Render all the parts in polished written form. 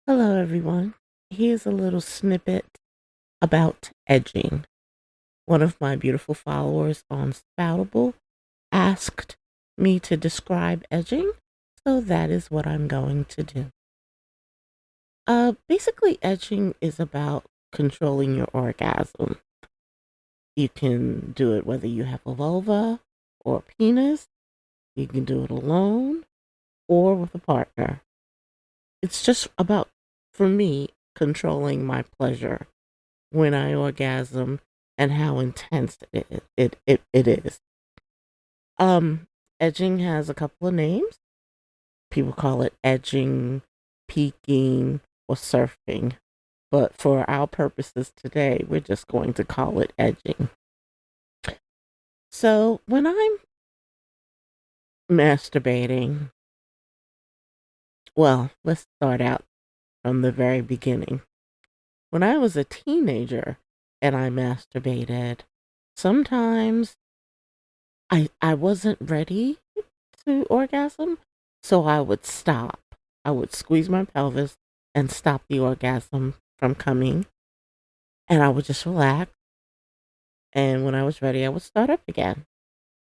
Hello, everyone. Here's a little snippet about edging. One of my beautiful followers on Spoutable asked me to describe edging, so that is what I'm going to do. Basically, edging is about controlling your orgasm. You can do it whether you have a vulva or a penis. You can do it alone or with a partner. It's just about, for me, controlling my pleasure when I orgasm and how intense it is. Edging has a couple of names. People call it edging, peaking, or surfing. But for our purposes today, we're just going to call it edging. So when I'm masturbating, well, let's start out from the very beginning. When I was a teenager and I masturbated, sometimes I wasn't ready to orgasm, so I would stop. I would squeeze my pelvis and stop the orgasm from coming, and I would just relax. And when I was ready, I would start up again.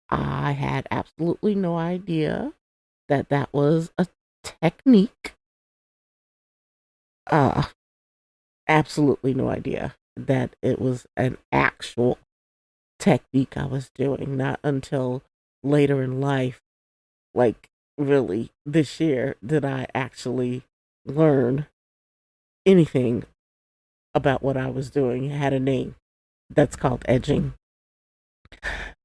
I had absolutely no idea that that was a technique. Uh, Absolutely no idea that it was an actual technique I was doing. Not until later in life, like really this year, did I actually learn anything about what I was doing. It had a name that's called edging.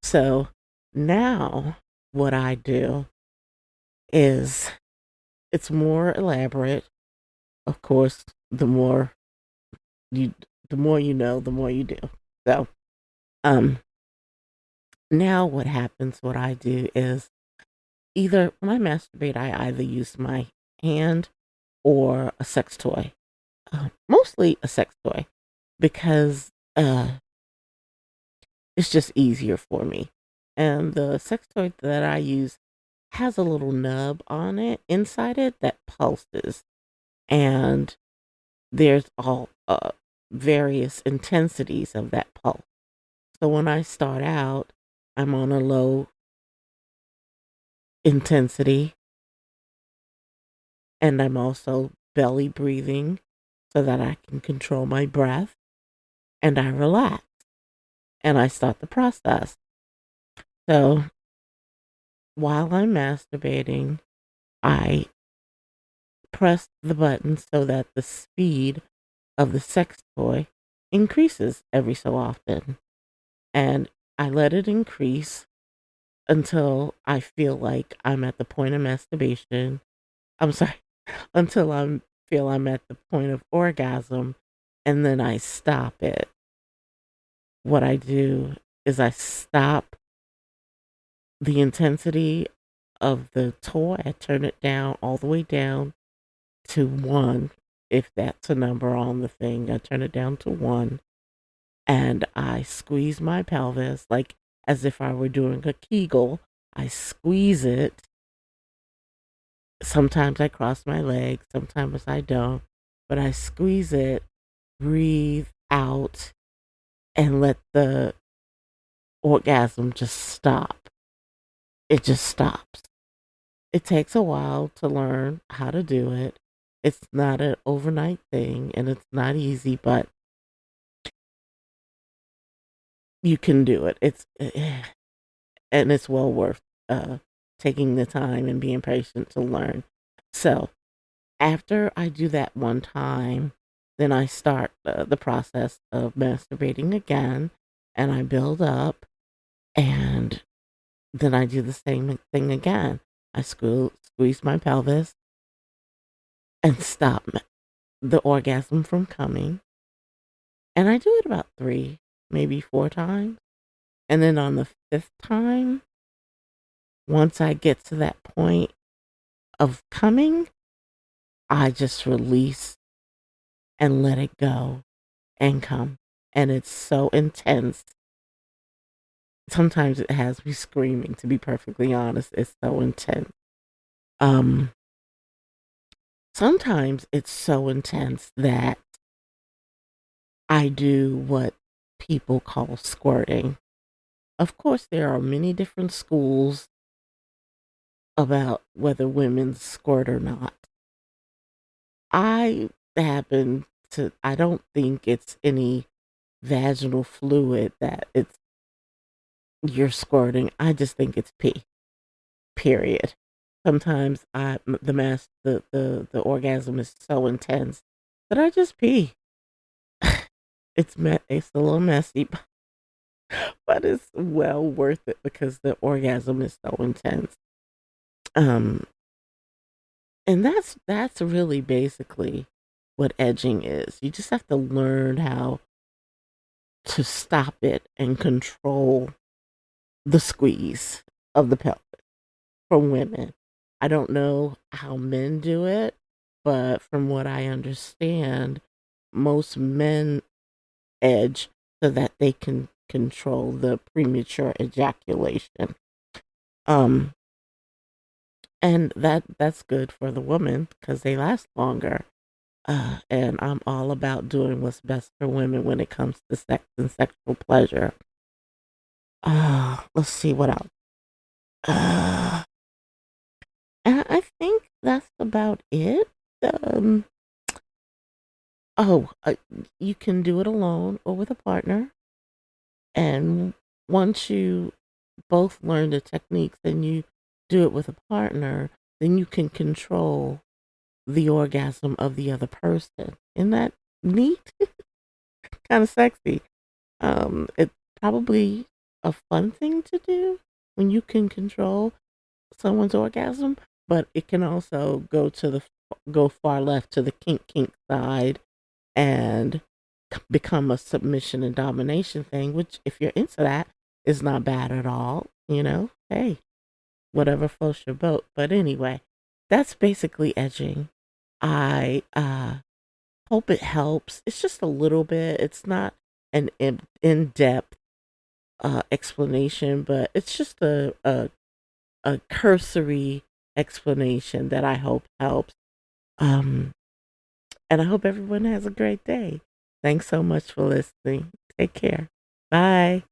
So now what I do is it's more elaborate. Of course, you the more you know, the more you do. So um now what happens, what I do is either when I masturbate, I either use my hand or a sex toy. Mostly a sex toy because it's just easier for me. And the sex toy that I use has a little nub on it, inside it, that pulses. And there's all various intensities of that pulse. So when I start out, I'm on a low intensity, and I'm also belly breathing so that I can control my breath, and I relax and I start the process. So while I'm masturbating, I press the button so that the speed of the sex toy increases every so often. And I let it increase until I feel like I'm at the point of masturbation. I'm sorry, until I feel I'm at the point of orgasm, and then I stop it. What I do is I stop the intensity of the toy. I turn it down all the way down to one. If that's a number on the thing, I turn it down to one, and I squeeze my pelvis like as if I were doing a Kegel. I squeeze it. Sometimes I cross my legs, sometimes I don't, but I squeeze it, breathe out, and let the orgasm just stop. It just stops. It takes a while to learn how to do it. It's not an overnight thing and it's not easy, but you can do it. And it's well worth taking the time and being patient to learn. So, after I do that one time, then I start the process of masturbating again, and I build up, and then I do the same thing again. I squeeze my pelvis and stop the orgasm from coming. And I do it about three, maybe four times. And then on the fifth time, once I get to that point of coming, I just release and let it go and come. And it's so intense. Sometimes it has me screaming, to be perfectly honest. It's so intense. Um, Sometimes it's so intense that I do what people call squirting. Of course, there are many different schools about whether women squirt or not. I I don't think it's any vaginal fluid that you're squirting. I just think it's pee, period. Sometimes the orgasm is so intense that I just pee. It's a little messy, but it's well worth it because the orgasm is so intense. Um, and that's really basically what edging is. You just have to learn how to stop it and control the squeeze of the pelvis for women. I don't know how men do it, but from what I understand, most men edge so that they can control the premature ejaculation. Um, and that's good for the woman because they last longer. And I'm all about doing what's best for women when it comes to sex and sexual pleasure. Let's see what else. Uh, and I think that's about it. Um, oh, you can do it alone or with a partner. And once you both learn the techniques and you do it with a partner, then you can control the orgasm of the other person. Isn't that neat? Kind of sexy. It's probably a fun thing to do when you can control someone's orgasm, but it can also go far left to the kink side and become a submission and domination thing, which if you're into that is not bad at all, you know. Hey, whatever floats your boat. But anyway, that's basically edging. I hope it helps. It's just a little bit. It's not an in-depth explanation, but it's just a cursory explanation that I hope helps. Um, and I hope everyone has a great day. Thanks so much for listening. Take care. Bye.